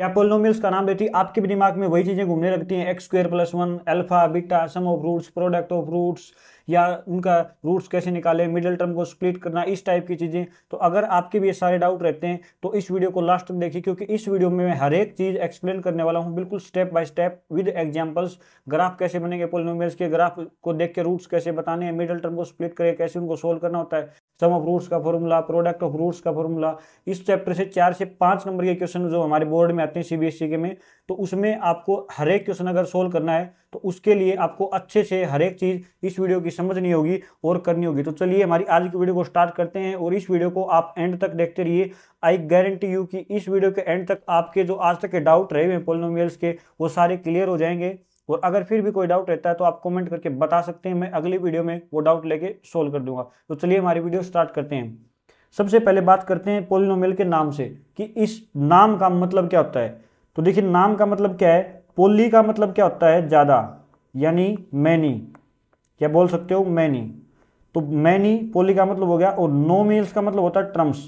क्या पॉलिनोमियल्स का नाम देती है आपके भी दिमाग में वही चीजें घूमने लगती हैं, x square plus one, alpha beta, sum of roots, product of roots, या उनका रूट्स कैसे निकाले, मिडिल टर्म को स्प्लिट करना, इस टाइप की चीजें। तो अगर आपके भी ये सारे डाउट रहते हैं तो इस वीडियो को लास्ट तक देखिए, क्योंकि इस वीडियो में मैं हर एक चीज एक्सप्लेन करने वाला हूँ, बिल्कुल step by step with examples. Graph कैसे बनेंगे पॉलिनोमियल्स के, ग्राफ को देख के रूट्स कैसे बताने हैं, मिडिल टर्म को स्प्लिट करके कैसे उनको सोल्व करना होता है, सम ऑफ रूट्स का फॉर्मूला, प्रोडक्ट ऑफ रूट्स का फॉर्मूला। इस चैप्टर से 4 से 5 नंबर के क्वेश्चन जो हमारे बोर्ड में आते हैं सीबीएसई के में, तो उसमें आपको हर एक क्वेश्चन अगर सोल्व करना है तो उसके लिए आपको अच्छे से हर एक चीज इस वीडियो की समझनी होगी और करनी होगी। तो चलिए हमारी आज की वीडियो को स्टार्ट करते हैं, और इस वीडियो को आप एंड तक देखते रहिए। आई गारंटी यू कि इस वीडियो के एंड तक आपके जो आज तक के डाउट रहे हुए हैं पॉलिनोमियल्स के, वो सारे क्लियर हो जाएंगे। और अगर फिर भी कोई डाउट रहता है तो आप कमेंट करके बता सकते हैं, मैं अगली वीडियो में वो डाउट लेके सोल्व कर दूंगा। तो चलिए हमारी वीडियो स्टार्ट करते हैं। सबसे पहले बात करते हैं पॉलिनोमियल के नाम से कि इस नाम का मतलब क्या होता है। तो देखिए नाम का मतलब क्या है, पोली का मतलब क्या होता है ज्यादा, यानी मैनी, क्या बोल सकते हो मैनी, तो मैनी पोली का मतलब हो गया। और नोमियल्स का मतलब होता है ट्रम्स,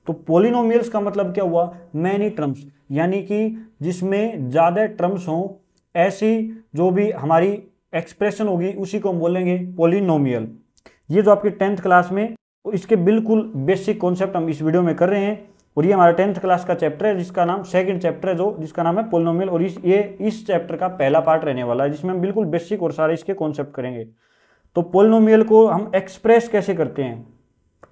तो पोलिनोमियल्स का मतलब क्या हुआ, मैनी ट्रम्स, यानी कि जिसमें ज्यादा ट्रम्स हों, ऐसी जो भी हमारी एक्सप्रेशन होगी उसी को हम बोलेंगे पोलिनोमियल। ये जो आपकी 10th क्लास में, इसके बिल्कुल बेसिक कॉन्सेप्ट हम इस वीडियो में कर रहे हैं। और ये हमारा 10th क्लास का चैप्टर है जिसका नाम सेकंड चैप्टर है, जो जिसका नाम है पोलिनोमियल। और इस चैप्टर का पहला पार्ट रहने वाला है जिसमें हम बिल्कुल बेसिक और सारे इसके कॉन्सेप्ट करेंगे। तो पोलिनोमियल को हम एक्सप्रेस कैसे करते हैं,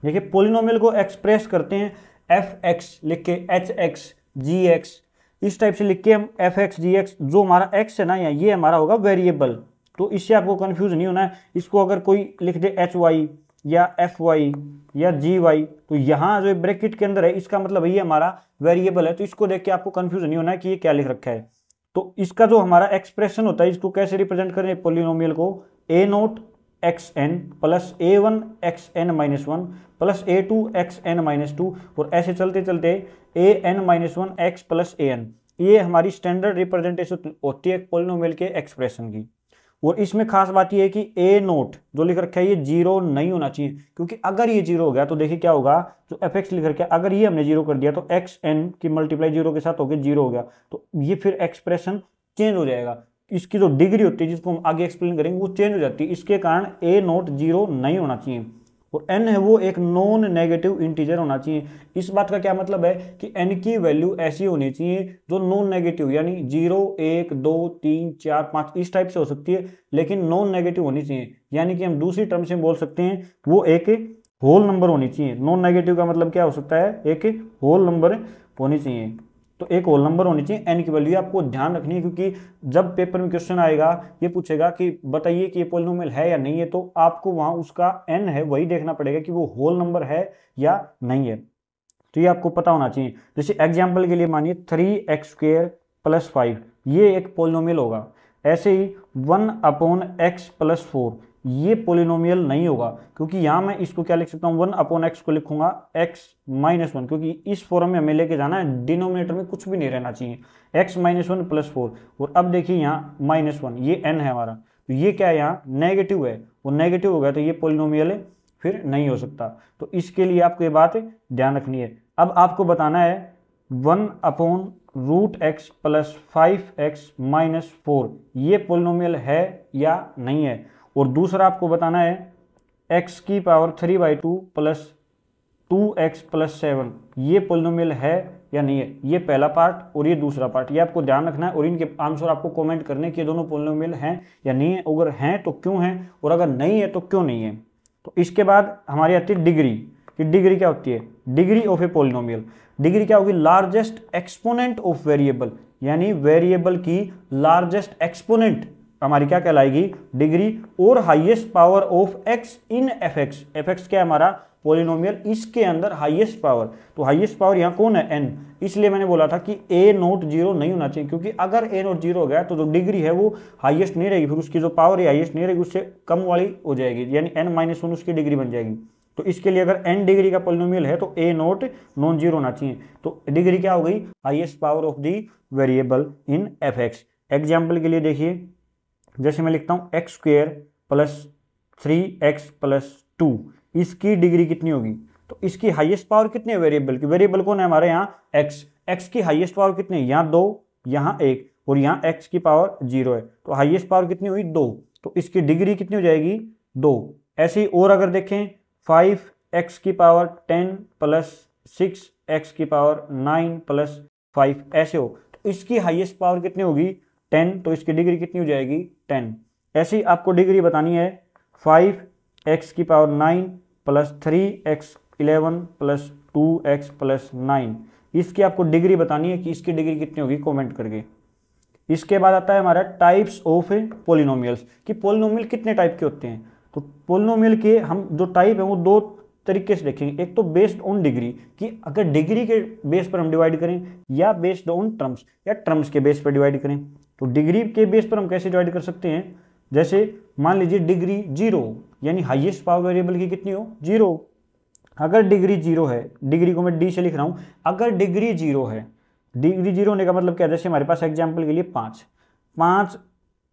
देखिए पोलिनोमियल को एक्सप्रेस करते हैं एफ एक्स लिख के, एच एक्स, जी एक्स, इस टाइप से लिख के हम एफ एक्स जी एक्स। जो हमारा एक्स है ना, या ये हमारा होगा वेरिएबल, तो इससे आपको कंफ्यूज नहीं होना है। इसको अगर कोई लिख दे एच वाई या एफ वाई या जी वाई, तो यहाँ जो ब्रैकेट के अंदर है इसका मतलब ये हमारा वेरिएबल है, तो इसको देख के आपको कंफ्यूज नहीं होना है कि ये क्या लिख रखा है। तो इसका जो हमारा एक्सप्रेशन होता है, इसको कैसे रिप्रेजेंट करें पोलिनोमियल को, a nought x n plus a one x n minus one plus a two x n minus two, और ऐसे चलते चलते a n minus one x plus a n. ये हमारी स्टैंडर्ड रिप्रेजेंटेशन होती है पोलिनोमियल के एक्सप्रेशन की। और इसमें खास बात ये है कि ए नोट जो लिख रखा है ये जीरो नहीं होना चाहिए, क्योंकि अगर ये जीरो हो गया तो देखिए क्या होगा, जो एफ एक्स लिख रखा है अगर ये हमने जीरो कर दिया तो एक्स एन की मल्टीप्लाई जीरो के साथ होकर जीरो हो गया, तो ये फिर एक्सप्रेशन चेंज हो जाएगा। इसकी जो डिग्री होती है जिसको हम आगे एक्सप्लेन करेंगे वो चेंज हो जाती है, इसके कारण ए नोट जीरो नहीं होना चाहिए। और n है वो एक नॉन नेगेटिव इंटीजर होना चाहिए। इस बात का क्या मतलब है कि n की वैल्यू ऐसी होनी चाहिए जो नॉन नेगेटिव, यानी 0 1 2 3 4 5 इस टाइप से हो सकती है, लेकिन नॉन नेगेटिव होनी चाहिए। यानी कि हम दूसरी टर्म से बोल सकते हैं वो एक होल नंबर होनी चाहिए। नॉन नेगेटिव का मतलब क्या हो सकता है, एक होल नंबर होनी चाहिए, तो एक होल नंबर होनी चाहिए। n की वैल्यू आपको ध्यान रखनी है, क्योंकि जब पेपर में क्वेश्चन आएगा ये पूछेगा कि बताइए कि ये पोलिनोमियल है या नहीं है, तो आपको वहां उसका n है वही देखना पड़ेगा कि वो होल नंबर है या नहीं है, तो ये आपको पता होना चाहिए। जैसे एग्जाम्पल के लिए मानिए 3x² प्लस 5 ये एक पोलिनोमियल होगा। ऐसे ही 1/x प्लस 4 ये पोलिनोमियल नहीं होगा, क्योंकि यहां मैं इसको क्या लिख सकता हूं, 1/x को लिखूंगा x माइनस 1, क्योंकि इस फॉर्म में हमें लेके जाना है, डिनोमिनेटर में कुछ भी नहीं रहना चाहिए, x माइनस 1 प्लस 4। और अब देखिए यहाँ -1 ये n है हमारा, तो ये क्या है यहाँ नेगेटिव है, वो नेगेटिव हो गया तो ये पोलिनोमियल फिर नहीं हो सकता। तो इसके लिए आपको ये बात ध्यान रखनी है। अब आपको बताना है 1/√x प्लस 5x माइनस 4 ये पोलिनोमियल है या नहीं है। और दूसरा आपको बताना है x की पावर 3/2 प्लस 2x प्लस 7 ये पोलिनोमियल है या नहीं है। ये पहला पार्ट और ये दूसरा पार्ट, ये आपको ध्यान रखना है, और इनके आंसर आपको कमेंट करने कि ये दोनों पोलिनोमियल हैं या नहीं है, अगर हैं तो क्यों हैं, और अगर नहीं है तो क्यों नहीं है। तो इसके बाद हमारी आती है डिग्री, कि डिग्री क्या होती है, degree of a polynomial. Degree क्या होगी, लार्जेस्ट एक्सपोनेंट ऑफ वेरिएबल, यानी वेरिएबल की लार्जेस्ट एक्सपोनेंट हमारी क्या कहलाएगी, डिग्री। और highest power of x in F x, F x क्या है हमारा पोलिनोमियल, इसके अंदर हाईएस्ट पावर, तो हाईएस्ट पावर यहाँ कौन है n, इसलिए मैंने बोला था कि a नोट जीरो नहीं होना चाहिए, क्योंकि अगर a नोट जीरो हो गया तो जो डिग्री है वो हाईएस्ट नहीं रहेगी, फिर उसकी जो पावर है हाईएस्ट नहीं रहेगी, उससे कम वाली हो जाएगी, यानी n-1 उसकी डिग्री बन जाएगी। तो इसके लिए अगर n डिग्री का पोलिनोमियल है तो a नोट नॉन जीरो होना चाहिए, तो डिग्री क्या हो गई, highest power of the variable in F x. Example के लिए देखिए, जैसे मैं लिखता हूँ x² प्लस 3x प्लस 2, इसकी डिग्री कितनी होगी, तो इसकी हाईएस्ट पावर कितनी है वेरिएबल की, वेरिएबल कौन है हमारे यहाँ x, x की हाईएस्ट पावर कितनी है, यहाँ 2, यहाँ 1 और यहाँ x की पावर 0 है, तो हाईएस्ट पावर कितनी हुई 2, तो इसकी डिग्री कितनी हो जाएगी 2। ऐसे ही और अगर देखें 5x की पावर 10 प्लस 6x की पावर 9 प्लस 5 ऐसे हो, तो इसकी हाईएस्ट पावर कितनी होगी 10, तो इसकी डिग्री कितनी हो जाएगी 10। ऐसे ही आपको डिग्री बतानी है 5x की power 9 plus 3x 11 plus 2x plus 9, इसकी आपको डिग्री बतानी है कि इसकी डिग्री कितनी होगी कमेंट करके। इसके बाद आता है हमारा टाइप्स ऑफ पोलिनोमियल्स, कि पोलिनोमियल कितने टाइप के होते हैं। तो पोलिनोमियल के हम जो टाइप है वो दो तरीके से देखेंगे, एक तो बेस्ड ऑन डिग्री, कि अगर डिग्री के बेस पर हम डिवाइड करें, या बेस्ड ऑन टर्म्स, या टर्म्स के बेस पर डिवाइड करें। तो डिग्री के बेस पर हम कैसे डिवाइड कर सकते हैं, जैसे मान लीजिए डिग्री 0, यानी हाईएस्ट पावर वेरिएबल की कितनी हो 0। अगर डिग्री 0 है, डिग्री को मैं डी से लिख रहा हूं, अगर डिग्री 0 है, डिग्री 0 होने का मतलब क्या है, जैसे हमारे पास एग्जाम्पल के लिए 5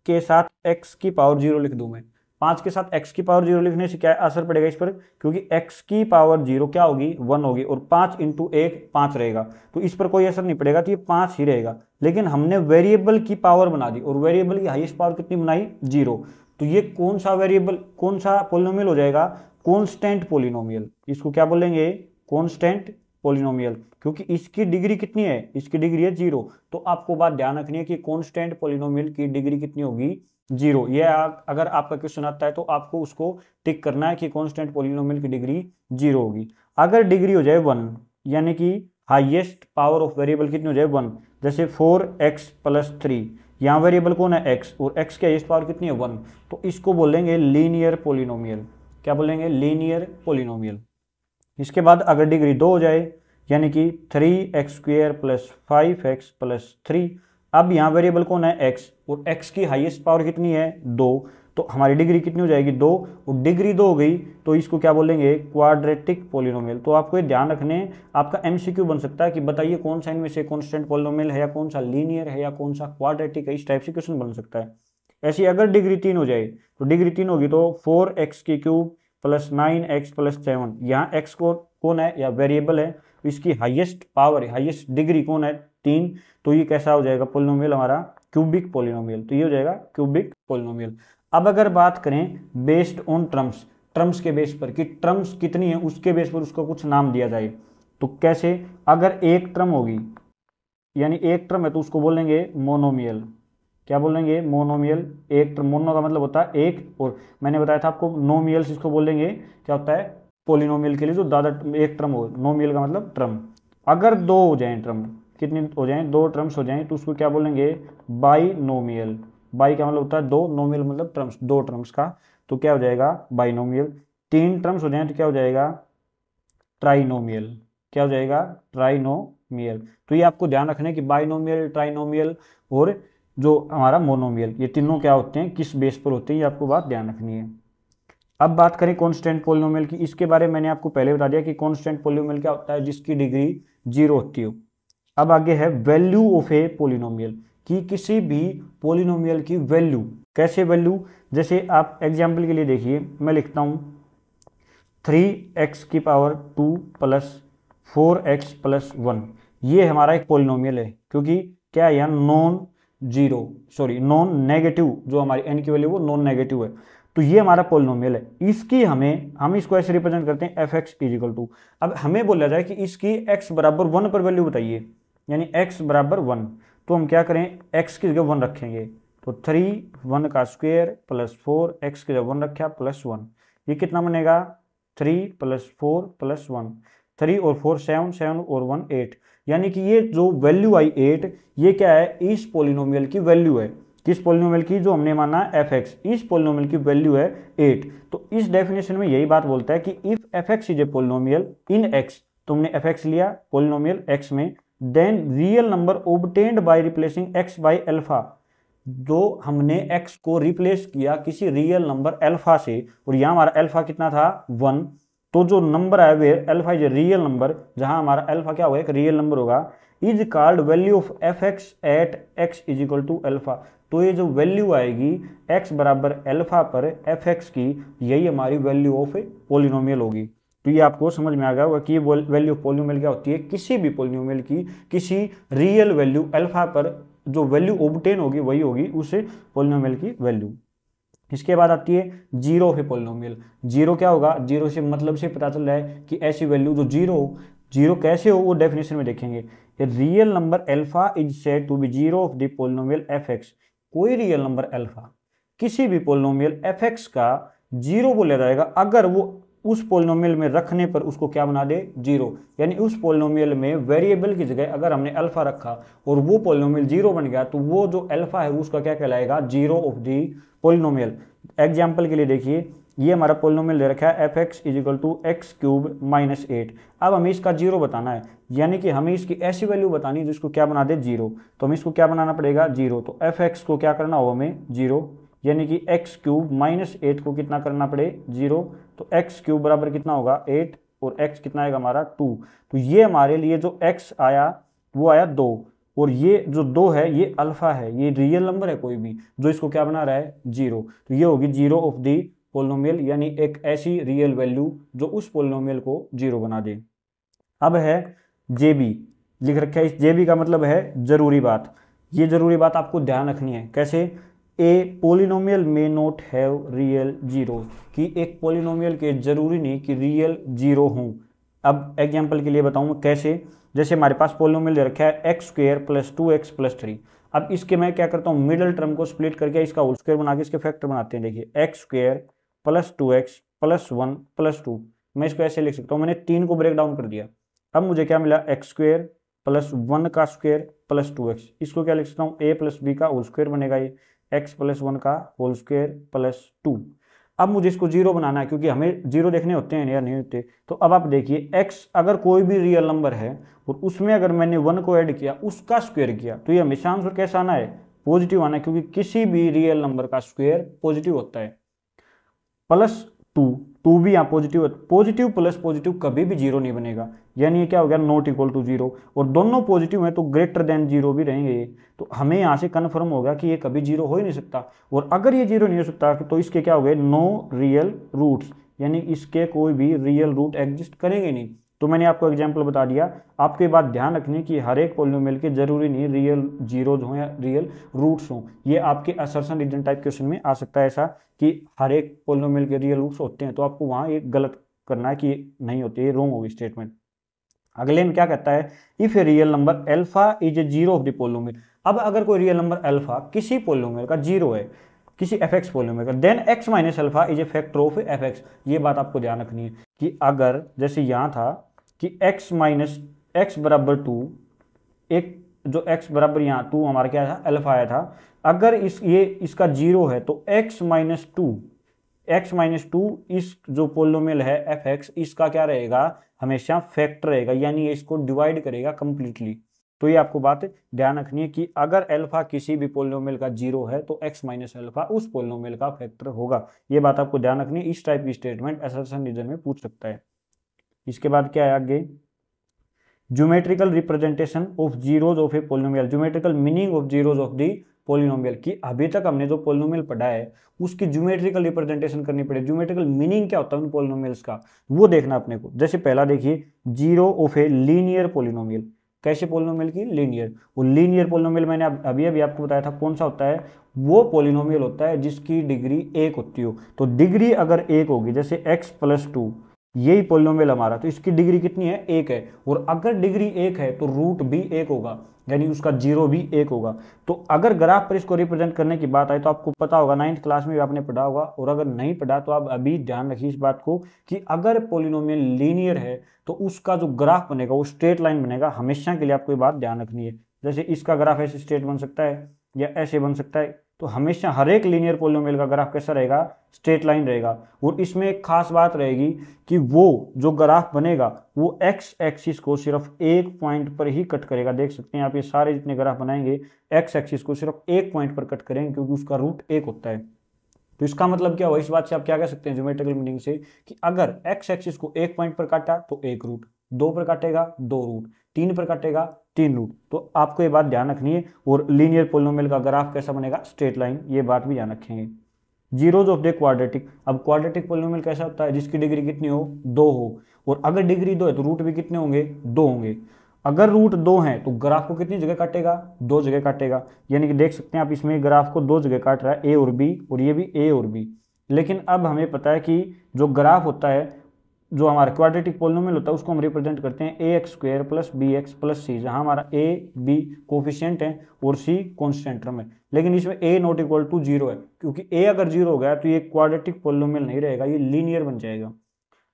के साथ x की पावर 0 लिख दूं मैं, 5 के साथ x की पावर 0 लिखने से क्या असर पड़ेगा इस पर, क्योंकि x की पावर 0 क्या होगी 1 होगी, और 5 इंटू 1 5 रहेगा, तो इस पर कोई असर नहीं पड़ेगा, तो ये 5 ही रहेगा। लेकिन हमने वेरिएबल की पावर बना दी, और वेरिएबल की हाईएस्ट पावर कितनी बनाई 0, तो ये कौन सा वेरिएबल, कौन सा पोलिनोमियल हो जाएगा, कांस्टेंट पोलिनोमियल। इसको क्या बोलेंगे, कांस्टेंट पोलिनोमियल, क्योंकि इसकी डिग्री कितनी है, इसकी डिग्री है 0। तो आपको बात ध्यान रखनी है कि कांस्टेंट पोलिनोमियल की डिग्री कितनी होगी 0। ये अगर आपका क्वेश्चन आता है तो आपको उसको टिक करना है कि कांस्टेंट पोलिनोमियल की डिग्री 0 होगी। अगर डिग्री हो जाए 1, यानी कि हाईएस्ट पावर ऑफ वेरिएबल कितनी हो जाए 1, जैसे 4x प्लस 3, यहाँ वेरिएबल कौन है x, और x की हाईएस्ट पावर कितनी है 1, तो इसको बोलेंगे लीनियर पोलिनोमियल। क्या बोलेंगे, लीनियर पोलिनोमियल। इसके बाद अगर डिग्री 2 हो जाए, यानी कि 3x² प्लस 5x प्लस 3, अब यहाँ वेरिएबल कौन है x, और x की हाईएस्ट पावर कितनी है 2, तो हमारी डिग्री कितनी हो जाएगी 2, और डिग्री 2 हो गई तो इसको क्या बोलेंगे, क्वाड्रेटिक पोलिनोमियल। तो आपको ये ध्यान रखने, आपका MCQ बन सकता है कि बताइए कौन सा इनमें से कांस्टेंट पोलिनोमियल है, या कौन सा लीनियर है, या कौन सा क्वाड्रेटिक है, इस टाइप से क्वेश्चन बन सकता है। ऐसी अगर डिग्री 3 हो जाए, तो डिग्री 3 होगी तो 4x³ प्लस 9x प्लस 7, यहाँ x को कौन है, या वेरिएबल है, इसकी हाईएस्ट पावर है, हाईएस्ट डिग्री कौन है 3, तो ये कैसा हो जाएगा पोलिनोमियल हमारा, क्यूबिक पोलिनोमियल। तो ये हो जाएगा क्यूबिक पोलिनोमियल। अब अगर बात करें बेस्ड ऑन टर्म्स, टर्म्स के बेस पर, कि टर्म्स कितनी है उसके बेस पर उसको कुछ नाम दिया जाए, तो कैसे, अगर एक टर्म होगी, यानी एक टर्म है, तो उसको बोलेंगे मोनोमियल। क्या बोलेंगे, मोनोमियल। एक टर्म, मोनो का मतलब होता है एक, और मैंने बताया था आपको नोमियल्स इसको बोलेंगे, क्या होता है पोलिनोमियल के लिए जो ज्यादा एक टर्म हो, नोमियल का मतलब टर्म। अगर 2 हो जाए टर्म, कितनी हो जाए 2 टर्म्स हो जाए, तो उसको क्या बोलेंगे, बाइनोमियल। बाई का मतलब होता है 2, नोमियल मतलब टर्म्स, 2 टर्म्स का, तो क्या हो जाएगा बाइनोमियल। 3 टर्म्स हो जाए तो क्या हो जाएगा ट्राइनोमियल। क्या हो जाएगा ट्राइनोमियल। तो ये आपको ध्यान रखना है कि बाइनोमियल, ट्राइनोमियल और जो हमारा मोनोमियल, ये तीनों क्या होते हैं, किस बेस पर होते हैं, ये आपको बात ध्यान रखनी है। अब बात करें कांस्टेंट पोलिनोमियल की, इसके बारे में मैंने आपको पहले बता दिया कि कांस्टेंट पोलिनोमियल क्या होता है, जिसकी डिग्री 0 होती हो। अब आगे है वैल्यू ऑफ ए पोलिनोमियल, कि किसी भी पोलिनोमियल की वैल्यू, कैसे वैल्यू, जैसे आप एग्जाम्पल के लिए देखिए, मैं लिखता हूँ 3x² प्लस 4x प्लस 1, ये हमारा एक पोलिनोमियल है, क्योंकि क्या है, यहाँ नॉन नेगेटिव, जो हमारी n की वैल्यू वो नॉन नेगेटिव है, तो ये हमारा पोलिनोमियल है। इसकी हम इसको ऐसे रिप्रेजेंट करते हैं fx इजिकल टू, अब हमें बोला जाए कि इसकी x बराबर 1 पर वैल्यू बताइए, यानी x बराबर 1, तो हम क्या करें, x की जगह 1 रखेंगे, तो 3 1 का स्क्वायर प्लस 4, x की जगह 1 रखा प्लस 1, ये कितना बनेगा 3 प्लस 4 प्लस 1, 3 और 4 7, 7 और 1 8, यानी कि ये जो वैल्यू आई 8, ये क्या है, इस पोलिनोमियल की वैल्यू है। किस पोलिनोमियल की, जो हमने माना fx, इस पोलिनोमियल की वैल्यू है 8। तो इस डेफिनेशन में यही बात बोलता है कि if fx is a polynomial in x, तुमने fx लिया पोलिनोमियल x में, then real number obtained by replacing x by alpha, जो हमने x को रिप्लेस किया किसी रियल नंबर अल्फा से, और यहाँ हमारा अल्फा कितना था 1, तो जो नंबर है वे alpha is a real number, जहां हमारा अल्फा क्या होगा, एक रियल नंबर होगा, is called value of fx at x is equal to alpha. तो ये जो वैल्यू आएगी x बराबर अल्फा पर fx की, यही हमारी वैल्यू ऑफ पोलिनोमियल होगी। तो ये आपको समझ में आ गया होगा कि वैल्यू ऑफ पोलिनोमियल क्या होती है, किसी भी पोलिनोमियल की किसी रियल वैल्यू अल्फा पर जो वैल्यू ऑब्टेन होगी वही होगी उस पोलिनोमियल की वैल्यू। इसके बाद आती है zero of a polynomial. Zero क्या होगा, जीरो से मतलब से पता चल रहा है कि ऐसी वैल्यू जो जीरो हो, जीरो कैसे हो वो डेफिनेशन में देखेंगे। A real number alpha is said to be zero of the polynomial f x. कोई रियल नंबर अल्फा किसी भी पोलिनोमियल एफ एक्स का जीरो बोला जाएगा अगर वो उस पोलिनोमियल में रखने पर उसको क्या बना दे, जीरो। यानी उस पोलिनोमियल में वेरिएबल की जगह अगर हमने अल्फा रखा और वो पोलिनोमियल जीरो बन गया तो वो जो अल्फा है उसका क्या कहलाएगा, zero of the polynomial. Example के लिए देखिए, ये हमारा पोलिनोमियल दे रखा है f x is equal to x cube minus 8। अब हमें इसका जीरो बताना है, यानी कि हमें इसकी ऐसी वैल्यू बतानी है जिसको क्या बना दे, जीरो। तो हमें इसको क्या बनाना पड़ेगा, जीरो। तो एफ एक्स को क्या करना होगा हमें, जीरो, यानी कि एक्स क्यूब माइनस 8 को कितना करना पड़े, जीरो। तो एक्स क्यूब बराबर कितना होगा 8 और एक्स कितना आएगा हमारा 2। तो ये हमारे लिए जो एक्स आया वो आया 2 और ये जो 2 है ये अल्फा है, ये रियल नंबर है कोई भी जो इसको क्या बना रहा है, जीरो। तो ये होगी जीरो ऑफ दी पोलिनोमियल, यानी एक ऐसी रियल वैल्यू जो उस पोलिनोमियल को जीरो बना दे। अब है जेबी, लिख रखा है। इस जेबी का मतलब है जरूरी बात। ये जरूरी बात आपको ध्यान रखनी है। कैसे, ए पोलिनोमियल में नॉट हैव रियल जीरो, कि एक पोलिनोमियल के जरूरी नहीं कि रियल जीरो हों। अब एग्जांपल के लिए बताऊं कैसे। जैसे हमारे पास पोलिनोमियल दे रखा है x square plus 2x plus 3। अब इसके मैं क्या करता हूँ, मिडिल टर्म को स्प्लिट करके इसका होल स्क्वायर बना के इसके फैक्टर बनाते हैं। देखिए x square plus 2x plus 1 plus 2, मैं इसको ऐसे लिख सकता हूँ। मैंने 3 को ब्रेक डाउन कर दिया। अब मुझे क्या मिला, एक्स स्क्वायर प्लस 1 का स्क्वायर प्लस 2x। इसको क्या लिख सकता हूँ, a प्लस बी का होल स्क्वायर बनेगा ये, x प्लस 1 का होल स्क्वायर प्लस 2। अब मुझे इसको जीरो बनाना है क्योंकि हमें जीरो देखने होते हैं या नहीं होते। तो अब आप देखिए, x अगर कोई भी रियल नंबर है और उसमें अगर मैंने 1 को ऐड किया, उसका स्क्वायर किया, तो ये हमेशा आंसर कैसा आना है, पॉजिटिव आना है, क्योंकि किसी भी रियल नंबर का स्क्वायर पॉजिटिव होता है। प्लस 2 भी यहाँ पॉजिटिव, पॉजिटिव प्लस पॉजिटिव कभी भी जीरो नहीं बनेगा, यानी ये क्या हो गया, नॉट इक्वल टू जीरो। और दोनों पॉजिटिव हैं तो ग्रेटर देन जीरो भी रहेंगे ये। तो हमें यहाँ से कन्फर्म होगा कि ये कभी जीरो हो ही नहीं सकता। और अगर ये जीरो नहीं हो सकता तो इसके क्या हो गए, नो रियल रूट्स, यानी इसके कोई भी रियल रूट एग्जिस्ट करेंगे नहीं। तो मैंने आपको एग्जाम्पल बता दिया। आपको ये बात ध्यान रखनी कि हर एक पॉलिनोमियल के जरूरी नहीं रियल जीरोज हों या रियल रूट्स हों। ये आपके असर्शन रीजन टाइप क्वेश्चन में आ सकता है ऐसा कि हर एक पॉलिनोमियल के रियल रूट्स होते हैं, तो आपको वहाँ एक गलत करना है कि नहीं होते, ये रॉन्ग होगी स्टेटमेंट। अगले में क्या कहता है, if a real number alpha is a zero of the polynomial. अब अगर कोई रियल नंबर अल्फा किसी पोलिनोमियल का जीरो है, किसी एफ एक्स पोलिनोमियल का, then x minus alpha is a factor of f x. ये बात आपको ध्यान रखनी है कि अगर जैसे यहाँ था कि x माइनस एक्स बराबर 2, एक जो x बराबर यहाँ 2 हमारा क्या था, अल्फा आया था। अगर इसका जीरो है तो x माइनस 2 इस जो पोलिनोमियल है एफ एक्स, इसका क्या रहेगा, हमेशा फैक्टर रहेगा, यानी ये इसको डिवाइड करेगा कंप्लीटली। तो ये आपको बात ध्यान रखनी है कि अगर अल्फा किसी भी पोलिनोमियल का जीरो है तो x माइनस अल्फा उस पोलिनोमियल का फैक्टर होगा। ये बात आपको ध्यान रखनी है। इस टाइप की स्टेटमेंट असर्शन रीजन में पूछ सकता है। इसके बाद क्या है आगे, geometrical representation of zeros of a polynomial, geometrical meaning of zeros of the polynomial. की अभी तक हमने जो पोलिनोमियल पढ़ा है उसकी ज्योमेट्रिकल रिप्रेजेंटेशन करनी पड़ेगी। ज्योमेट्रिकल मीनिंग क्या होता है उन पोलिनोमियल्स का, वो देखना अपने को। जैसे पहला देखिए, zero of a linear polynomial. कैसे पोलिनोमियल की, लीनियर। वो लीनियर पोलिनोमियल मैंने अभी आपको बताया था कौन सा होता है, वो पोलिनोमियल होता है जिसकी डिग्री 1 होती हो। तो डिग्री अगर 1 होगी, जैसे x प्लस 2 यही पोलिनोमियल हमारा, तो इसकी डिग्री कितनी है, 1 है। और अगर डिग्री 1 है तो रूट भी 1 होगा, यानी उसका जीरो भी 1 होगा। तो अगर ग्राफ पर इसको रिप्रेजेंट करने की बात आए तो आपको पता होगा, 9th क्लास में भी आपने पढ़ा होगा, और अगर नहीं पढ़ा तो आप अभी ध्यान रखिए इस बात को कि अगर पोलिनोमियल लीनियर है तो उसका जो ग्राफ बनेगा वो स्ट्रेट लाइन बनेगा। हमेशा के लिए आपको ये बात ध्यान रखनी है। जैसे इसका ग्राफ ऐसे स्ट्रेट बन सकता है या ऐसे बन सकता है, तो हमेशा हर एक लीनियर पोलिनोमियल का ग्राफ कैसा रहेगा, स्ट्रेट लाइन रहेगा। और इसमें एक खास बात रहेगी कि वो जो ग्राफ बनेगा वो एक्स एक्सिस को सिर्फ एक पॉइंट पर ही कट करेगा। देख सकते हैं आप, ये सारे जितने ग्राफ बनाएंगे एक्स एक्सिस को सिर्फ एक पॉइंट पर कट करेंगे क्योंकि उसका रूट 1 होता है। तो इसका मतलब क्या हुआ, इस बात से आप क्या कह सकते हैं ज्योमेट्रिकल मीनिंग से, कि अगर एक्स एक्सिस को एक पॉइंट पर काटा तो 1 रूट, 2 पर काटेगा 2 रूट, 3 पर काटेगा 3 रूट। तो आपको ये बात ध्यान रखनी है। और लीनियर पोलिनोमियल का ग्राफ कैसा बनेगा, स्ट्रेट लाइन, ये बात भी ध्यान रखेंगे। Zeros of the quadratic. अब क्वाड्रेटिक पोलिनोमियल कैसा होता है, जिसकी डिग्री कितनी हो, 2 हो। और अगर डिग्री 2 है तो रूट भी कितने होंगे, 2 होंगे। अगर रूट 2 है तो ग्राफ को कितनी जगह काटेगा, 2 जगह काटेगा। यानी कि देख सकते हैं आप इसमें ग्राफ को 2 जगह काट रहा है, ए और बी, और ये भी ए और बी। लेकिन अब हमें पता है कि जो ग्राफ होता है, जो हमारा क्वाड्रेटिक पोलिनोमियल होता है, उसको हम रिप्रेजेंट करते हैं a x square plus b x plus c, जहाँ हमारा ए बी कोफिशिएंट है और सी कॉन्स्टेंट टर्म है। लेकिन इसमें ए नॉट इक्वल टू 0 है, क्योंकि ए अगर 0 हो गया तो ये क्वाड्रेटिक पोलिनोमियल नहीं रहेगा, ये लीनियर बन जाएगा।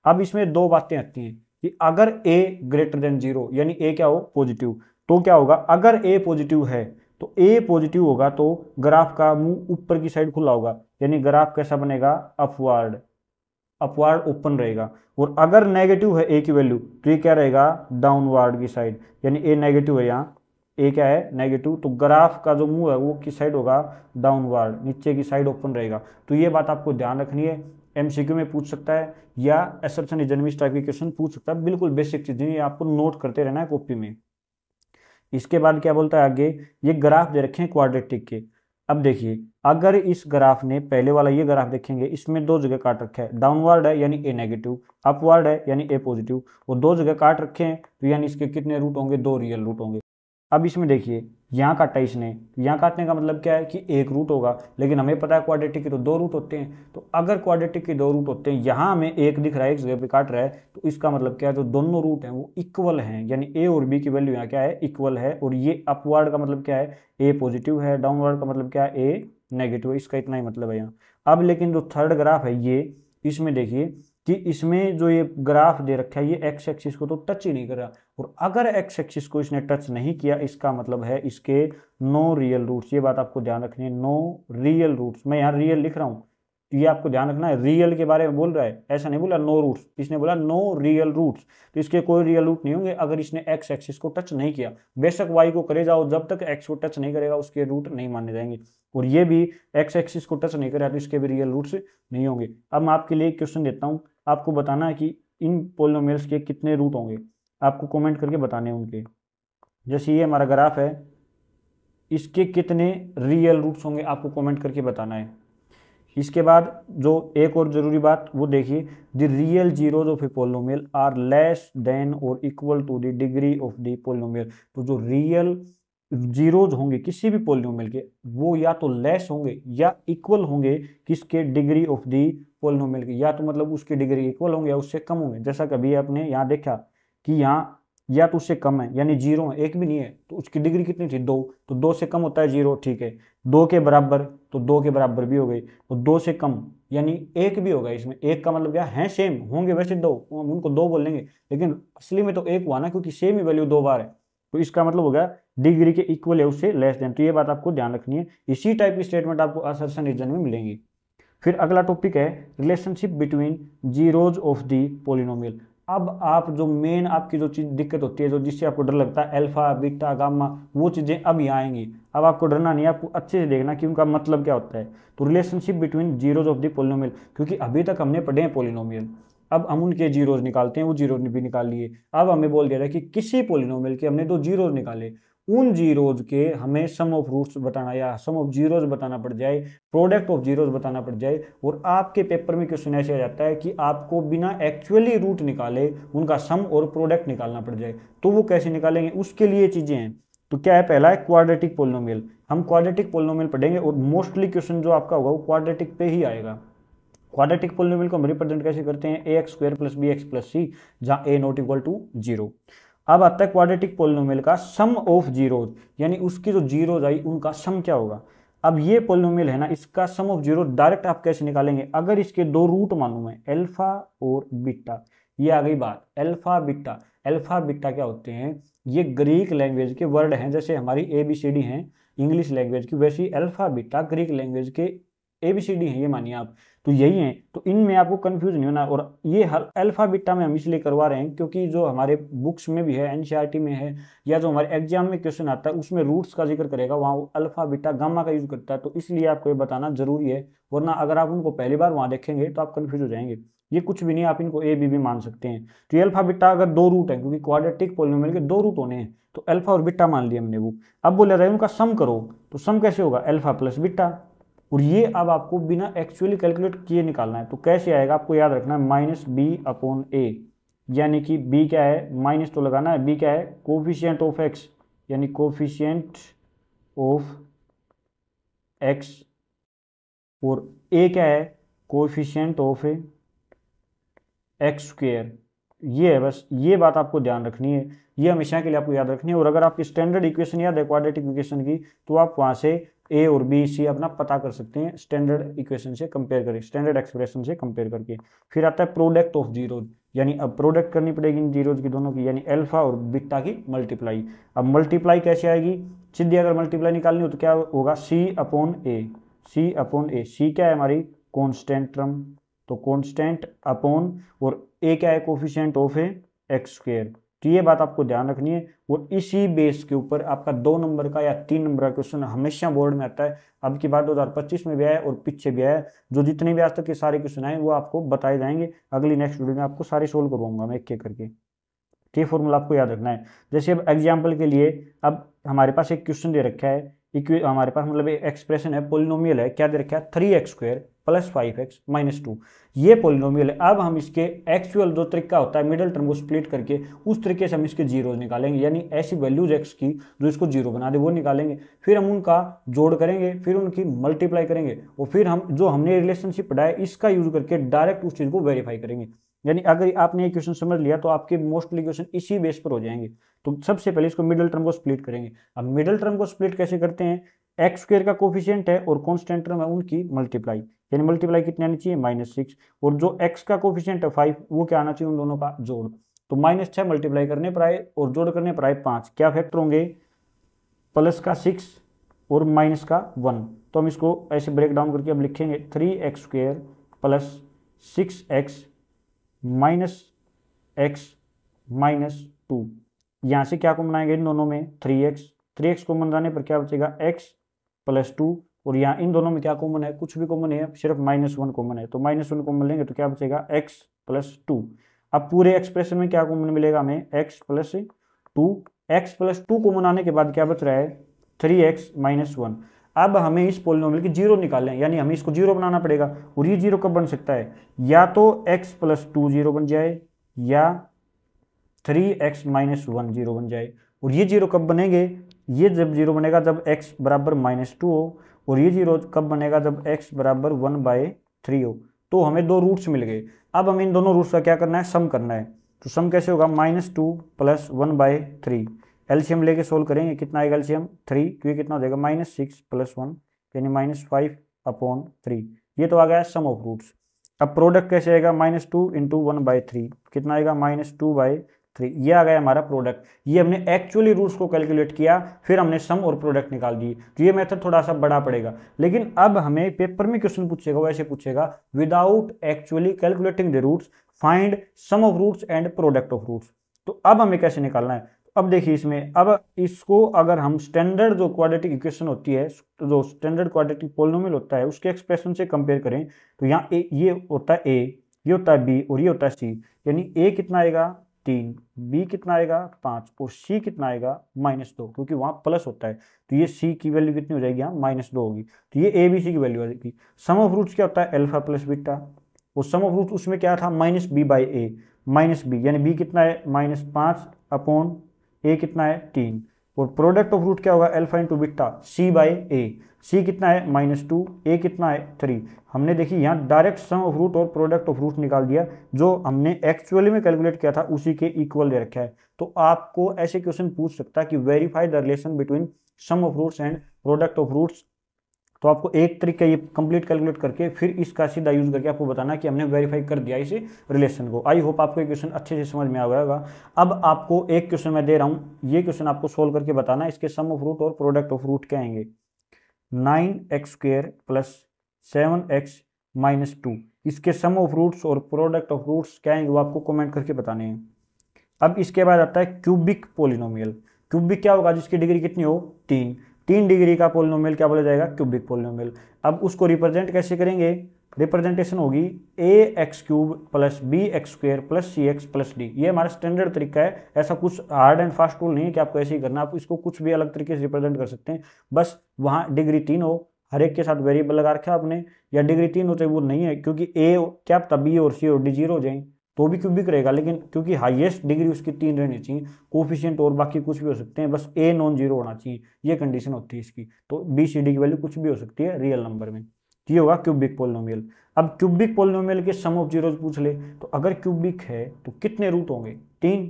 अब इसमें दो बातें आती हैं कि अगर a ग्रेटर देन 0 यानी a क्या हो, पॉजिटिव, तो क्या होगा, अगर a पॉजिटिव है तो a पॉजिटिव होगा तो ग्राफ का मुंह ऊपर की साइड खुला होगा, यानी ग्राफ कैसा बनेगा, अपवर्ड, अपवर्ड ओपन रहेगा। और अगर नेगेटिव है a की वैल्यू तो ये क्या रहेगा, डाउनवर्ड की साइड, यानी a नेगेटिव है, यहाँ a क्या है, नेगेटिव, तो ग्राफ का जो मुंह है वो किस साइड होगा, डाउनवर्ड, नीचे की साइड ओपन रहेगा। तो ये बात आपको ध्यान रखनी है, एमसीक्यू में पूछ सकता है या असर्शन इजनमिस टाइप के क्वेश्चन पूछ सकता है, बिल्कुल बेसिक चीजें, ये आपको नोट करते रहना है कॉपी में। इसके बाद क्या बोलता है आगे, ये ग्राफ दे रखे हैं क्वाड्रेटिक के। अब देखिए अगर इस ग्राफ ने, पहले वाला ये ग्राफ देखेंगे, इसमें 2 जगह काट रखा है, डाउनवर्ड है यानी ए नेगेटिव, अपवर्ड है यानी ए पॉजिटिव, और 2 जगह काट रखे हैं तो यानी इसके कितने रूट होंगे, 2 रियल रूट होंगे। अब इसमें देखिए यहाँ काटा इसने, यहाँ काटने का मतलब क्या है कि एक रूट होगा, लेकिन हमें पता है क्वाड्रेटिक के तो 2 रूट होते हैं। तो अगर क्वाड्रेटिक के 2 रूट होते हैं, यहाँ हमें एक दिख रहा है, एक जगह पे काट रहा है, तो इसका मतलब क्या है, जो दोनों रूट हैं वो इक्वल हैं, यानी ए और बी की वैल्यू यहाँ क्या है, इक्वल है। और ये अपवर्ड का मतलब क्या है, ए पॉजिटिव है, डाउनवर्ड का मतलब क्या है, ए नेगेटिव है, इसका इतना ही मतलब है यहाँ। अब लेकिन जो थर्ड ग्राफ है ये, इसमें देखिए कि इसमें जो ये ग्राफ दे रखा है ये एक्स एक्सिस को तो टच ही नहीं कर रहा, और अगर एक्स एक्सिस को इसने टच नहीं किया इसका मतलब है इसके नो रियल रूट्स। ये बात आपको ध्यान रखनी है, नो रियल रूट्स, मैं यहाँ रियल लिख रहा हूँ, तो ये आपको ध्यान रखना है, रियल के बारे में बोल रहा है, ऐसा नहीं बोला नो रूट्स, इसने बोला नो रियल रूट्स, तो इसके कोई रियल रूट नहीं होंगे अगर इसने एक्स एक्सिस को टच नहीं किया। बेशक वाई को करे जाओ, जब तक एक्स को टच नहीं करेगा उसके रूट नहीं माने जाएंगे, और ये भी एक्स एक्सिस को टच नहीं करेगा तो इसके भी रियल रूट्स नहीं होंगे। अब मैं आपके लिए एक क्वेश्चन देता हूँ, आपको बताना है कि इन पोलिनोमियल्स के कितने रूट होंगे, आपको कमेंट करके बताने हैं उनके। जैसे ये हमारा ग्राफ है, इसके कितने रियल रूट्स होंगे आपको कमेंट करके बताना है। इसके बाद जो एक और जरूरी बात वो देखिए, the real zeros of a polynomial are less than और equal to the degree of the polynomial. तो जो रियल जीरोज होंगे किसी भी पोलिनोमियल के, वो या तो लेस होंगे या इक्वल होंगे किसके, डिग्री ऑफ द पोलिनोमियल के, या तो मतलब उसकी डिग्री इक्वल होंगे या उससे कम होंगे। जैसा कभी आपने यहाँ देखा कि यहाँ या तो उससे कम है यानी 0 है, एक भी नहीं है, तो उसकी डिग्री कितनी थी, 2, तो 2 से कम होता है 0, ठीक है। 2 के बराबर तो 2 के बराबर भी हो गई, तो 2 से कम यानी 1 भी होगा। इसमें 1 का मतलब क्या है, सेम होंगे वैसे 2, हम उनको 2 बोलेंगे, लेकिन असली में तो 1 हुआ ना, क्योंकि सेम ही वैल्यू 2 बार है, तो इसका मतलब होगा डिग्री के इक्वल है उससे लेस देन। तो ये बात आपको ध्यान रखनी है, इसी टाइप की स्टेटमेंट आपको असर्शन रीजन में मिलेंगी। फिर अगला टॉपिक है relationship between zeros of the polynomial. अब आप जो मेन आपकी जो चीज दिक्कत होती है, जो जिससे आपको डर लगता है, अल्फा बीटा गामा, वो चीजें अब यहाँ आएंगी। अब आपको डरना नहीं है, आपको अच्छे से देखना कि उनका मतलब क्या होता है। तो relationship between zeros of the polynomial, क्योंकि अभी तक हमने पढ़े हैं पोलिनोमियल, अब हम उनके जीरोज निकालते हैं, वो जीरो भी निकाल लिए। अब हमें बोल दिया था कि किसी पोलिनोमियल के हमने 2 जीरोज निकाले, उन जीरोज के हमें सम ऑफ रूट्स बताना या सम ऑफ जीरोज बताना पड़ जाए, प्रोडक्ट ऑफ जीरोज बताना पड़ जाए। और आपके पेपर में क्वेश्चन ऐसे आ जाता है कि आपको बिना एक्चुअली रूट निकाले उनका सम और प्रोडक्ट निकालना पड़ जाए, तो वो कैसे निकालेंगे, उसके लिए चीजें हैं। तो क्या है, पहला है क्वाड्रेटिक पोलिनोमियल। हम क्वाड्रेटिक पोलिनोमियल पढ़ेंगे और मोस्टली क्वेश्चन जो आपका होगा वो क्वाड्रेटिक पे ही आएगा। क्वाड्रेटिक पोलिनोमियल को हम रिप्रेजेंट कैसे करते हैं, a x square plus b x plus c, जहाँ ए नॉट इक्वल टू 0। अब आता है क्वाड्रेटिक पोलिनोमियल का सम ऑफ जीरोज, यानी उसकी जो जीरोज आई उनका सम क्या होगा। अब ये पोलिनोमियल है ना, इसका सम ऑफ जीरो डायरेक्ट आप कैसे निकालेंगे, अगर इसके 2 रूट मानूं मैं, अल्फा और बीटा। ये आ गई बात, अल्फा बीटा। अल्फा बीटा क्या होते हैं, ये ग्रीक लैंग्वेज के वर्ड हैं, जैसे हमारी ABCD हैं इंग्लिश लैंग्वेज की, वैसे ही अल्फा बीटा ग्रीक लैंग्वेज के ABCD हैं, ये मानिए आप। तो यही है, तो इनमें आपको कंफ्यूज नहीं होना। और ये अल्फा बीटा में हम इसलिए करवा रहे हैं क्योंकि जो हमारे बुक्स में भी है, NCERT में है, या जो हमारे एग्जाम में क्वेश्चन आता है उसमें रूट्स का जिक्र करेगा, वहाँ वो अल्फा बीटा गामा का यूज करता है, तो इसलिए आपको ये बताना जरूरी है। वरना अगर आप उनको पहली बार वहाँ देखेंगे तो आप कन्फ्यूज हो जाएंगे। ये कुछ भी नहीं, आप इनको A B भी मान सकते हैं। तो ये अल्फा बीटा अगर 2 रूट है, क्योंकि क्वाड्रेटिक पोलिनोमियल के 2 रूट होने हैं, तो अल्फा और बीटा मान लिया हमने वो। अब बोला रहा है उनका सम करो, तो सम कैसे होगा, अल्फा प्लस बीटा। और ये अब आपको बिना एक्चुअली कैलकुलेट किए निकालना है, तो कैसे आएगा आपको याद रखना है, -B/A। यानी कि बी क्या है, माइनस तो लगाना है, बी क्या है, कोफिशिएंट ऑफ एक्स, यानी कोफिशिएंट ऑफ एक्स, और ए क्या है, कोफिशिएंट ऑफ एक्स स्क्वेयर। ये है, बस ये बात आपको ध्यान रखनी है, ये हमेशा के लिए आपको याद रखनी है। और अगर आपकी स्टैंडर्ड इक्वेशन याद है क्वाड्रेटिक इक्वेशन की, तो आप वहां से ए और बी सी अपना पता कर सकते हैं स्टैंडर्ड इक्वेशन से कंपेयर करके, स्टैंडर्ड एक्सप्रेशन से कंपेयर करके। फिर आता है प्रोडक्ट ऑफ जीरो, यानी अब प्रोडक्ट करनी पड़ेगी इन जीरोज की दोनों की, यानी अल्फा और बीटा की मल्टीप्लाई। अब मल्टीप्लाई कैसे आएगी, सीधी अगर मल्टीप्लाई निकालनी हो तो क्या होगा, सी अपॉन ए, सी अपॉन ए, सी क्या है हमारी कॉन्स्टेंट टर्म, तो कॉन्स्टेंट अपॉन, और ए क्या है, कोफिशिएंट ऑफ एक्स स्क्वेयर। तो ये बात आपको ध्यान रखनी है। और इसी बेस के ऊपर आपका 2 नंबर का या 3 नंबर का क्वेश्चन हमेशा बोर्ड में आता है। अब की बात 2025 में भी आया और पीछे भी आया, जो जितने भी आज तक के सारे क्वेश्चन आए वो आपको बताए जाएंगे। अगली नेक्स्ट वीडियो में आपको सारे सोल्व करवाऊंगा मैं एक एक करके। ये फॉर्मूला आपको याद रखना है। जैसे अब एग्जाम्पल के लिए, अब हमारे पास एक क्वेश्चन दे रखा है, हमारे पास मतलब एक्सप्रेशन है, पोलिनोमियल है, क्या दे रखा है, 3x square plus 5x minus 2। ये पोलिनोमियल है। अब हम इसके एक्चुअल जो तरीका होता है मिडिल टर्म को स्प्लिट करके, उस तरीके से हम इसके जीरोज निकालेंगे, यानी ऐसी वैल्यूज x की जो इसको जीरो बना दे वो निकालेंगे। फिर हम उनका जोड़ करेंगे, फिर उनकी मल्टीप्लाई करेंगे, और फिर हम जो हमने रिलेशनशिप पढ़ा है इसका यूज करके डायरेक्ट उस चीज को वेरीफाई करेंगे। यानी अगर आपने ये क्वेश्चन समझ लिया तो आपके मोस्टली क्वेश्चन इसी बेस पर हो जाएंगे। तो सबसे पहले इसको मिडिल टर्म को स्प्लिट करेंगे। अब मिडिल टर्म को स्प्लिट कैसे करते हैं, एक्स स्क्वायर का कोफिशिएंट है और कांस्टेंट टर्म है उनकी मल्टीप्लाई, यानी मल्टीप्लाई कितने आनी चाहिए, -6, और जो एक्स का कोफिशिएंट है 5 वो क्या आना चाहिए, उन दोनों का जोड़। तो -6 मल्टीप्लाई करने पर आए और जोड़ करने पर आए 5, क्या फैक्टर होंगे, प्लस का 6 और माइनस का 1। तो हम इसको ऐसे ब्रेक डाउन करके अब लिखेंगे 3x square plus 6x minus x minus 2। यहाँ से क्या कॉमन आएगा इन दोनों में, 3x कॉमन जाने पर क्या बचेगा, x प्लस 2, और यहाँ इन दोनों में क्या कॉमन है, कुछ भी कॉमन है, सिर्फ -1 कॉमन है, तो -1 कॉमन लेंगे तो क्या बचेगा, x प्लस 2। अब पूरे एक्सप्रेशन में क्या कॉमन मिलेगा हमें, x plus 2, x plus 2 common आने के बाद क्या बच रहा है, 3x माइनस 1। अब हमें इस पोलिनोमियल की जीरो निकालना है, यानी हमें इसको जीरो बनाना पड़ेगा। और ये जीरो कब बन सकता है, या तो x प्लस 2 जीरो बन जाए, या 3x माइनस 1 जीरो बन जाए। और ये जीरो कब बनेंगे, ये जब जीरो बनेगा जब x बराबर -2 हो, और ये जीरो कब बनेगा, जब x बराबर 1/3 हो। तो हमें दो रूट्स मिल गए। अब हमें इन दोनों रूट्स का क्या करना है, सम करना है। तो सम कैसे होगा, -2 प्लस 1/3, एलसीएम लेके सोल्व करेंगे, कितना आएगा एलसीएम 3, तो ये कितना हो जाएगा, -6 प्लस 1 यानी -5/3। ये तो आ गया सम ऑफ रूट्स। अब प्रोडक्ट कैसे आएगा, -2 इंटू 1/3 कितना आएगा, -2/3। ये आ गया हमारा प्रोडक्ट। ये हमने एक्चुअली रूट्स को कैलकुलेट किया, फिर हमने सम और प्रोडक्ट निकाल दिए। तो ये मेथड थोड़ा सा बड़ा पड़ेगा, लेकिन अब हमें पेपर में क्वेश्चन पूछेगा वैसे पूछेगा, without actually calculating the roots find sum of roots and product of roots. तो अब हमें कैसे निकालना है, अब देखिए इसमें, अब इसको अगर हम स्टैंडर्ड जो क्वाड्रेटिक इक्वेशन होती है, जो स्टैंडर्ड क्वाड्रेटिक पोलिनोमियल होता है उसके एक्सप्रेशन से कंपेयर करें, तो यहाँ ये होता है ए, ये होता है बी और ये होता है सी। यानी ए कितना आएगा 3, बी कितना आएगा 5 और सी कितना आएगा -2, क्योंकि वहां प्लस होता है। तो ये सी की वैल्यू कितनी हो जाएगी, यहाँ -2 होगी। तो ये ए बी सी की वैल्यू आ जाएगी। सम ऑफ रूट्स क्या होता है, अल्फा प्लस बीटा, और सम ऑफ रूट्स उसमें क्या था, -b/a, -b यानी b कितना है -5 अपॉन a कितना है 3, और प्रोडक्ट ऑफ रूट क्या होगा, alpha into beta c/a, c कितना है -2, a कितना है 3। हमने देखी यहाँ डायरेक्ट सम ऑफ रूट और प्रोडक्ट ऑफ रूट निकाल दिया, जो हमने एक्चुअली में कैलकुलेट किया था उसी के इक्वल दे रखा है। तो आपको ऐसे क्वेश्चन पूछ सकता है कि verify the relation between sum of roots and product of roots. तो आपको एक तरीका ये कंप्लीट कैलकुलेट करके फिर इसका सीधा यूज करके आपको बताना कि हमने वेरीफाई कर दिया इस रिलेशन को। आई होप आपको ये क्वेश्चन अच्छे से समझ में आ गया होगा। अब आपको एक क्वेश्चन मैं दे रहा हूँ, ये क्वेश्चन आपको सोल्व करके बताना इसके सम ऑफ रूट और प्रोडक्ट ऑफ रूट क्या आएंगे। 9x square plus 7x minus 2, इसके सम ऑफ रूट्स और प्रोडक्ट ऑफ रूट्स क्या आएंगे वो आपको कमेंट करके बताने हैं। अब इसके बाद आता है क्यूबिक पोलिनोमियल। क्यूबिक क्या होगा, जिसकी डिग्री कितनी हो 3 डिग्री का पोलिनोमियल क्या बोला जाएगा, क्यूबिक पोलिनोमियल। अब उसको रिप्रेजेंट कैसे करेंगे, रिप्रेजेंटेशन होगी ax³ plus bx square plus cx plus d। ये हमारा स्टैंडर्ड तरीका है, ऐसा कुछ हार्ड एंड फास्ट रूल नहीं है कि आपको ऐसे ही करना, आप इसको कुछ भी अलग तरीके से रिप्रेजेंट कर सकते हैं। बस वहाँ डिग्री 3 हो, हर एक के साथ वेरिएबल लगा रखा है आपने, या डिग्री 3 हो चाहे वो नहीं है, क्योंकि a क्या पता b और c और d 0 हो जाए, तो भी क्यूबिक रहेगा, लेकिन क्योंकि हाईएस्ट डिग्री उसकी 3 रहनी चाहिए, कोफिशिएंट और बाकी कुछ भी हो सकते हैं, बस ए नॉन जीरो होना चाहिए, ये कंडीशन होती है इसकी। तो बी सी डी की वैल्यू कुछ भी हो सकती है रियल नंबर में। ये होगा क्यूबिक पोलिनोमियल। अब क्यूबिक पोलिनोमियल के सम ऑफ जीरोज पूछ ले, तो अगर क्यूबिक है तो कितने रूट होंगे? 3,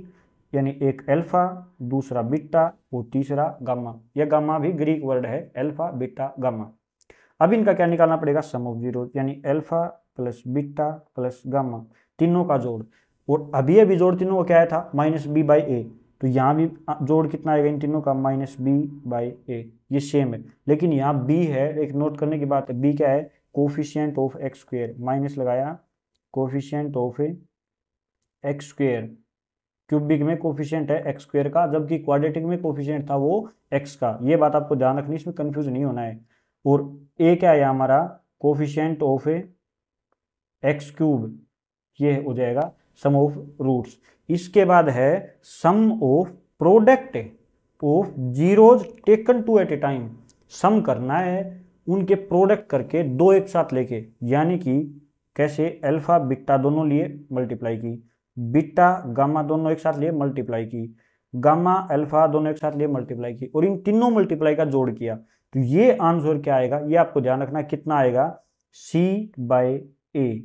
यानी एक अल्फा, दूसरा बीटा और तीसरा गामा। यह गामा भी ग्रीक वर्ड है, अल्फा बीटा गामा। अब इनका क्या निकालना पड़ेगा? सम ऑफ जीरो, यानी alpha plus beta plus gamma, तीनों का जोड़। और अभी अभी जोड़ तीनों का क्या आया था? माइनस बी बाई ए। तो यहाँ भी जोड़ कितना आएगा इन तीनों का? माइनस बी बाई ए। ये सेम है, लेकिन यहाँ बी है, एक नोट करने की बात है, बी क्या है? Coefficient of x square, minus लगाया coefficient of x square. Cubic में कोफिशिएंट है एक्स स्क्वेयर का, जबकि क्वाड्रेटिक में कोफिशिएंट था वो एक्स का। ये बात आपको ध्यान रखनी, इसमें कंफ्यूज नहीं होना है। और ए क्या है हमारा? कोफिशिएंट ऑफ एक्स क्यूब, ये हो जाएगा सम ऑफ रूट्स। इसके बाद है sum of product of zeros taken two at a time. Sum करना है उनके प्रोडक्ट करके दो एक साथ लेके, यानी कि कैसे? अल्फा बीटा दोनों लिए मल्टीप्लाई की, बीटा गामा दोनों एक साथ लिए मल्टीप्लाई की, गामा अल्फा दोनों एक साथ लिए मल्टीप्लाई की, और इन तीनों मल्टीप्लाई का जोड़ किया। तो ये आंसर क्या आएगा? ये आपको ध्यान रखना, कितना आएगा? सी बाय ए।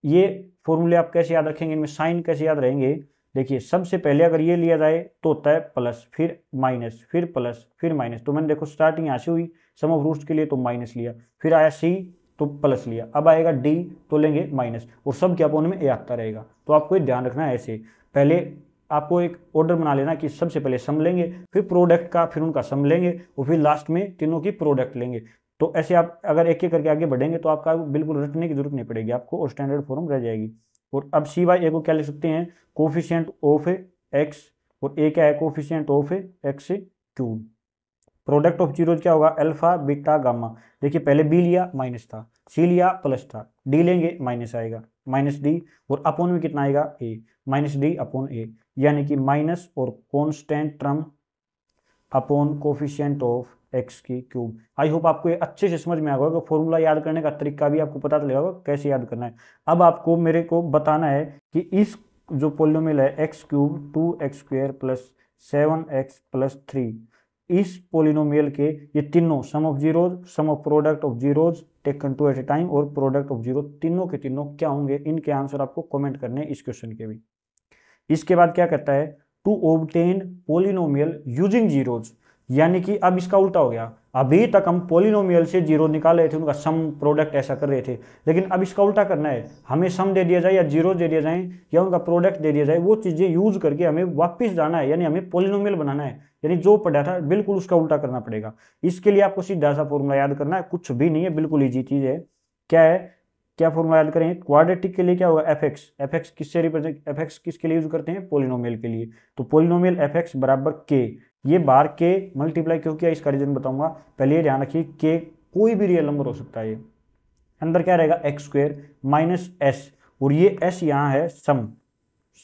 ये फॉर्मूले आप कैसे याद रखेंगे? इनमें साइन कैसे याद रहेंगे? देखिए, सबसे पहले अगर ये लिया जाए तो होता है प्लस, फिर माइनस, फिर प्लस, फिर माइनस। तो मैंने देखो स्टार्टिंग यहाँ से हुई सम ऑफ रूट्स के लिए तो माइनस लिया, फिर आया सी तो प्लस लिया, अब आएगा डी तो लेंगे माइनस, और सब के अपोन में ए आता रहेगा। तो आपको ये ध्यान रखना है, ऐसे पहले आपको एक ऑर्डर बना लेना कि सबसे पहले सम लेंगे, फिर प्रोडक्ट का, फिर उनका सम लेंगे, और फिर लास्ट में तीनों की प्रोडक्ट लेंगे। तो ऐसे आप अगर एक एक करके आगे बढ़ेंगे तो आपका बिल्कुल रटने की जरूरत नहीं पड़ेगी आपको, और स्टैंडर्ड फॉर्म रह जाएगी। और अब सी बाई ए को क्या लिख सकते हैं? कोफिशिएंट ऑफ एक्स, और ए क्या है? Coefficient of x cube. Product of zeros क्या होगा? Alpha beta gamma. देखिए, पहले बी लिया माइनस था, सी लिया प्लस था, डी लेंगे माइनस आएगा, माइनस डी, और अपोन में कितना आएगा? ए, माइनस डी अपॉन ए, यानी कि माइनस और constant term upon coefficient of x की क्यूब। आई होप आपको ये अच्छे से समझ में आ गया, फॉर्मूला याद करने का तरीका भी आपको पता चलेगा कैसे याद करना है। अब आपको मेरे को बताना है कि इस जो पोलिनोमियल है x cube 2x square plus 7x plus 3, इस पोलिनोमियल के ये तीनों sum of zeros, sum of product of zeros taken two at a time और प्रोडक्ट ऑफ जीरो, तीनों के तीनों क्या होंगे? इनके आंसर आपको कमेंट करने हैं इस क्वेश्चन के भी। इसके बाद क्या करता है? To obtain polynomial using zeros, यानी कि अब इसका उल्टा हो गया। अभी तक हम पोलिनोमियल से जीरो निकाल रहे थे, उनका सम प्रोडक्ट ऐसा कर रहे थे, लेकिन अब इसका उल्टा करना है। हमें सम दे दिया जाए या जीरो दे दिया जाए या उनका प्रोडक्ट दे दिया जाए, वो चीजें यूज करके हमें वापस जाना है, यानी हमें पोलिनोमियल बनाना है, यानी जो पढ़ा था बिल्कुल उसका उल्टा करना पड़ेगा। इसके लिए आपको सीधा सा फॉर्मूला याद करना है, कुछ भी नहीं है, बिल्कुल ईजी चीज है। क्या है? क्या फॉर्मूला याद करें? क्वाड्रेटिक के लिए क्या होगा? F x. एफ एक्स किससे रिप्रेजेंट, एफ एक्स किसके लिए यूज करते हैं? पोलिनोमियल के लिए। तो पोलिनोमियल एफ एक्स बराबर के, ये बार के मल्टीप्लाई क्यों किया इसका रीजन बताऊंगा, पहले ये ध्यान रखिए के कोई भी रियल नंबर हो सकता है। ये अंदर क्या रहेगा? एक्स स्क्वायर माइनस एस, और ये एस यहाँ है सम,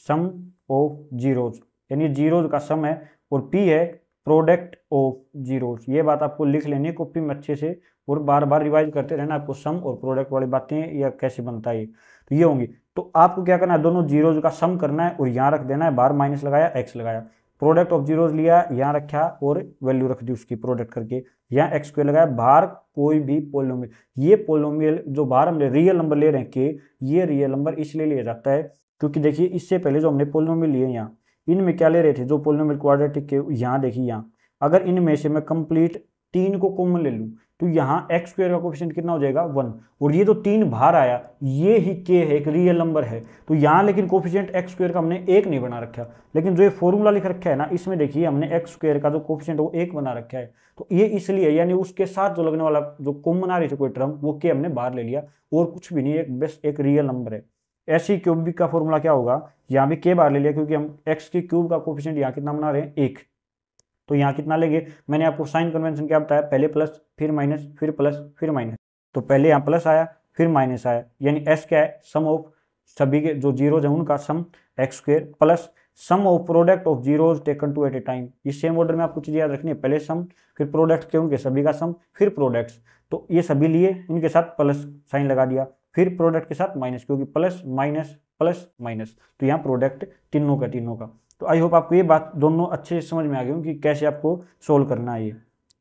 सम ऑफ जीरोज, यानी जीरोज का सम है, और पी है प्रोडक्ट ऑफ जीरोज। ये बात आपको लिख लेनी है कॉपी में अच्छे से, और बार बार रिवाइज करते रहना आपको सम और प्रोडक्ट वाली बातें, या कैसे बनता है। तो ये होंगी, तो आपको क्या करना है? दोनों जीरोज का सम करना है और यहाँ रख देना है, बाहर माइनस लगाया, एक्स लगाया, प्रोडक्ट ऑफ जीरोज लिया, यहाँ रखा और वैल्यू रख दी उसकी प्रोडक्ट करके, यहाँ एक्स स्क्वायर लगाया, बाहर कोई भी पोलिनोमियल। ये पोलिनोमियल जो बाहर हम रियल नंबर ले रहे हैं के, ये रियल नंबर इसलिए लिया जाता है क्योंकि देखिए इससे पहले जो हमने पोलिनोमियल लिए यहाँ, इनमें क्या ले रहे थे? जो पोलिनोमियल क्वाड्रेटिक के, यहाँ देखिए यहाँ अगर इनमें से मैं कंप्लीट 3 को कॉमन ले लूँ तो यहाँ एक्स स्क्वायर का कोफिशिएंट कितना हो जाएगा? 1, और ये तो 3 बाहर आया, ये ही के है, एक रियल नंबर है। तो यहाँ लेकिन कोफिशिएंट एक्स स्क्वायर का हमने 1 नहीं बना रखा, लेकिन जो ये फॉर्मूला लिख रखा है ना, इसमें देखिए हमने एक्स स्क्वायर का जो कोफिशिएंट वो 1 बना रखा है। तो ये इसलिए, यानी उसके साथ जो लगने वाला जो कॉमन आ रही थी कोई टर्म, वो के हमने बाहर ले लिया, और कुछ भी नहीं, एक बस एक रियल नंबर है। ऐसे ही क्यूबिक का फॉर्मूला क्या होगा? यहाँ भी के बाहर ले लिया क्योंकि हम एक्स की क्यूब का कोफिशिएंट यहाँ कितना बना रहे हैं? 1। तो यहाँ कितना लेंगे? मैंने आपको साइन कन्वेंशन क्या बताया? पहले प्लस, फिर माइनस, फिर प्लस, फिर माइनस। तो पहले यहाँ प्लस आया, फिर माइनस आया, यानी एस क्या है? सम ऑफ सभी के जो जीरोज है उनका sum x square, plus sum of product of zeros taken two at a time. इस सेम ऑर्डर में आपको चीजें याद रखनी है, पहले सम, फिर प्रोडक्ट के उनके सभी का सम, फिर प्रोडक्ट्स। तो ये सभी लिए, इनके साथ प्लस साइन लगा दिया, फिर प्रोडक्ट के साथ माइनस, क्योंकि प्लस माइनस प्लस माइनस, तो यहाँ प्रोडक्ट तीनों का। तो आई होप आपको ये बात दोनों अच्छे से समझ में आ गई कि कैसे आपको सोल्व करना है ये।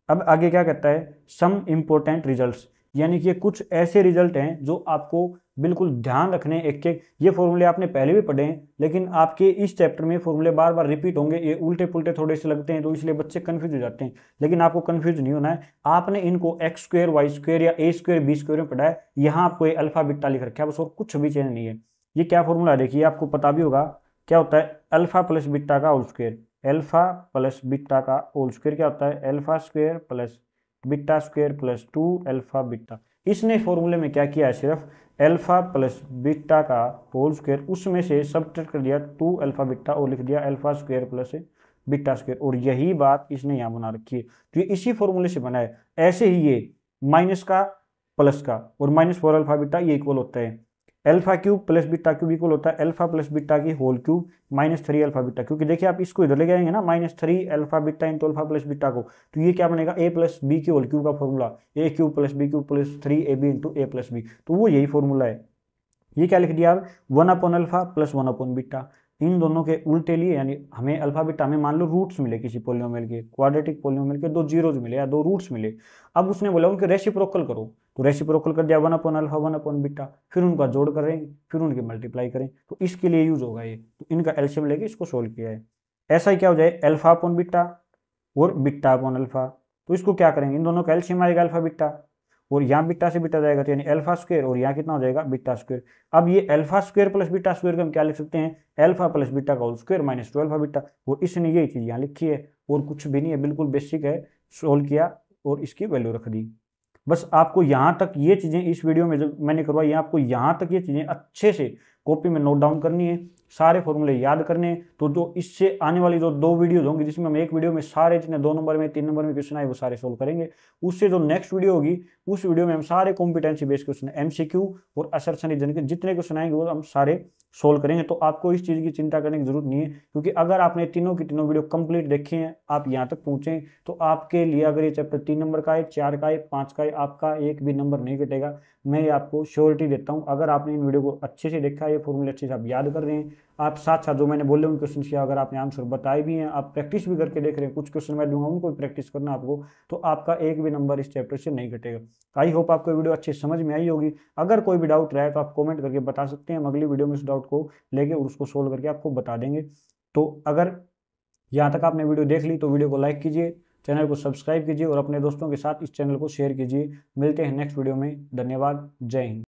अब आगे क्या कहता है, सम इम्पोर्टेंट रिजल्ट्स, यानी कि कुछ ऐसे रिजल्ट हैं जो आपको बिल्कुल ध्यान रखने एक एक। ये फॉर्मूले आपने पहले भी पढ़े हैं, लेकिन आपके इस चैप्टर में फॉर्मूले बार बार रिपीट होंगे, ये उल्टे पुल्टे थोड़े से लगते हैं, तो इसलिए बच्चे कंफ्यूज हो जाते हैं। लेकिन आपको कंफ्यूज नहीं होना है, आपने इनको एक्स स्क्वायर वाई स्क्वायर या ए स्क्वायर बी स्क्वायर में पढ़ा है, यहाँ आपको ये अल्फा बीटा लिख रखा है बस, और कुछ भी चेंज नहीं है। ये क्या फॉर्मूला है देखिए, आपको पता भी होगा क्या होता है, अल्फा प्लस बीटा का whole square. Alpha plus beta का होल स्क्वायर क्या होता है, alpha square plus beta square plus 2 alpha beta. इसने फॉर्मूले में क्या किया है, सिर्फ अल्फा प्लस बीटा का होल स्क्वायर, उसमें से सब्ट्रैक्ट कर दिया 2 अल्फा बीटा और लिख दिया alpha square plus beta square, और यही बात इसने यहाँ बना रखी है। तो ये इसी फॉर्मूले से बना है। ऐसे ही ये माइनस का प्लस का और -4 अल्फा बीटा ये इक्वल होता है, alpha cube plus beta cube equal होता है अल्फा प्लस बीटा की होल क्यूब -3 अल्फा बीटा। क्योंकि देखिए आप इसको इधर ले जाएंगे ना, -3 alpha beta into alpha plus beta को, तो ये क्या बनेगा, a प्लस बी की होल क्यूब का formula, a cube plus b cube plus 3ab into a plus b, तो वो यही फॉर्मूला है। ये क्या लिख दिया आप, 1 अल्फा प्लस 1 बीटा, इन दोनों के उल्टे लिए, यानी हमें अल्फा बीटा हमें मान लो रूट्स मिले किसी पोलिनोमियल के, क्वाड्रेटिक पोलिनोमियल के 2 जीरोज मिले या 2 रूट्स मिले। अब उसने बोला उनके रेसिप्रोकल करो, तो रेसिप्रोकल कर दिया 1 अल्फा 1 बीटा, फिर उनका जोड़ करेंगे, फिर उनकी मल्टीप्लाई करें, तो इसके लिए यूज होगा ये। तो इनका एलसीएम लेके इसको सोल्व किया है। ऐसा ही क्या हो जाए, अल्फा अपॉन बीटा और बीटा अपॉन अल्फा, तो इसको क्या करेंगे, इन दोनों का एलसीएम आएगा अल्फा बीटा, और यहाँ बीटा से बीटा जाएगा, तो यानी अल्फा स्क्वायर, और यहाँ कितना हो जाएगा बीटा स्क्वायर। अब ये alpha square plus beta square का हम क्या लिख सकते हैं, अल्फा प्लस बीटा का होल स्क्वायर -2 अल्फा बीटा, और इसने यही चीज यहाँ लिखी है, और कुछ भी नहीं है, बिल्कुल बेसिक है। सोल्व किया और इसकी वैल्यू रख दी। बस आपको यहाँ तक ये चीजें इस वीडियो में जब मैंने करवाई, आपको यहाँ तक ये चीजें अच्छे से कॉपी में नोट डाउन करनी है, सारे फॉर्मूले याद करने हैं। तो जो इससे आने वाली जो 2 वीडियोज होंगी, जिसमें हम एक वीडियो में सारे जितने 2 नंबर में 3 नंबर में क्वेश्चन आए वो सारे सोल्व करेंगे, उससे जो नेक्स्ट वीडियो होगी उस वीडियो में हम सारे कॉम्पिटेंसी बेस्ड क्वेश्चन, एमसीक्यू और असर्शन रीजन के जितने क्वेश्चन आएंगे वो हम सारे सोल्व करेंगे। तो आपको इस चीज़ की चिंता करने की जरूरत नहीं है, क्योंकि अगर आपने तीनों की तीनों वीडियो कंप्लीट देखी हैं, आप यहाँ तक पहुंचे, तो आपके लिए अगर ये चैप्टर 3 नंबर का है, 4 का है, 5 का है, आपका एक भी नंबर नहीं कटेगा। मैं ये आपको श्योरिटी देता हूँ। अगर आपने इन वीडियो को अच्छे से देखा है, ये फॉर्मूले अच्छे से आप याद कर रहे हैं, आप साथ साथ जो मैंने बोले उन क्वेश्चन किया, अगर आपने आंसर बताए भी हैं, आप प्रैक्टिस भी करके देख रहे हैं, कुछ क्वेश्चन मैं दूंगा उनको प्रैक्टिस करना आपको, तो आपका एक भी नंबर इस चैप्टर से नहीं घटेगा। आई होप आपको वीडियो अच्छे समझ में आई होगी। अगर कोई भी डाउट रहा है तो आप कमेंट करके बता सकते हैं, हम अगली वीडियो में उस डाउट को लेके उसको सोल्व करके आपको बता देंगे। तो अगर यहाँ तक आपने वीडियो देख ली तो वीडियो को लाइक कीजिए, चैनल को सब्सक्राइब कीजिए और अपने दोस्तों के साथ इस चैनल को शेयर कीजिए। मिलते हैं नेक्स्ट वीडियो में। धन्यवाद। जय हिंद।